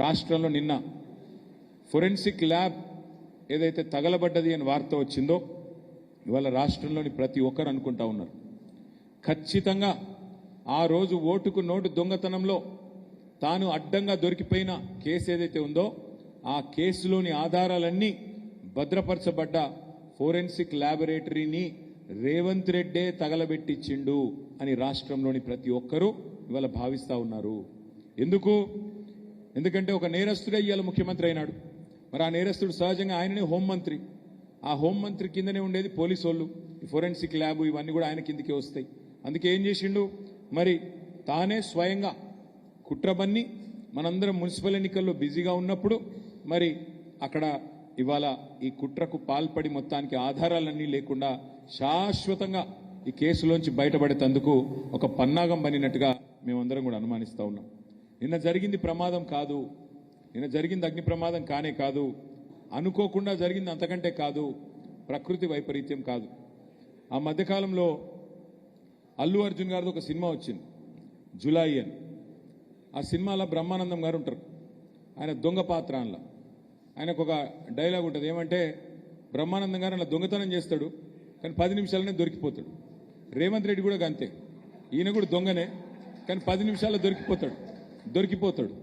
రాష్ట్రంలో నిన్న forensic lab ఏదైతే తగలబడ్డది అని వార్త వచ్చిందో ఇవాళ రాష్ట్రంలోని ప్రతి ఒక్కరు అనుకుంటా ఉన్నారు ఖచ్చితంగా ఆ రోజు ఓటుకు నోటు దొంగతనంలో తాను అడ్డంగా దొరికిపోయిన కేసు ఏదైతే ఉందో ఆ కేసులోని ఆధారాలన్నీ భద్రపరచబడ్డ ఫోరెన్సిక్ ల్యాబొరేటరీని రేవంత్ రెడ్డే తగలబెట్టించిండు అని రాష్ట్రంలోని ప్రతి ఒక్కరూ ఇవాళ భావిస్తా ఉన్నారు. ఎందుకంటే ఒక నేరస్తుడే ఇవాళ ముఖ్యమంత్రి అయినాడు. మరి ఆ నేరస్తుడు సహజంగా ఆయననే హోంమంత్రి. ఆ హోంమంత్రి కిందనే ఉండేది పోలీసు వాళ్ళు. ఈ ఫోరెన్సిక్ ల్యాబ్ ఇవన్నీ కూడా ఆయన కిందకే వస్తాయి. అందుకే ఏం చేసిండు, మరి తానే స్వయంగా కుట్రబన్ని మనందరం మున్సిపల్ ఎన్నికల్లో బిజీగా ఉన్నప్పుడు మరి అక్కడ ఇవాళ ఈ కుట్రకు పాల్పడి మొత్తానికి ఆధారాలన్నీ లేకుండా శాశ్వతంగా ఈ కేసులోంచి బయటపడేందుకు ఒక పన్నాగం బనినట్టుగా మేమందరం కూడా అనుమానిస్తా ఉన్నాం. నిన్న జరిగింది ప్రమాదం కాదు, నిన్న జరిగింది అగ్ని ప్రమాదం కానే కాదు, అనుకోకుండా జరిగింది అంతకంటే కాదు, ప్రకృతి వైపరీత్యం కాదు. ఆ మధ్యకాలంలో అల్లు అర్జున్ గారిది ఒక సినిమా వచ్చింది జులై అని. ఆ సినిమాలో బ్రహ్మానందం గారు ఉంటారు. ఆయన దొంగ పాత్ర. అందులో ఆయనకు ఒక డైలాగ్ ఉంటుంది, ఏమంటే బ్రహ్మానందం గారు అలా దొంగతనం చేస్తాడు కానీ 10 నిమిషాలనే దొరికిపోతాడు. రేవంత్ రెడ్డి కూడా అంతే, ఈయన కూడా దొంగనే కానీ 10 నిమిషాల్లో దొరికిపోతాడు.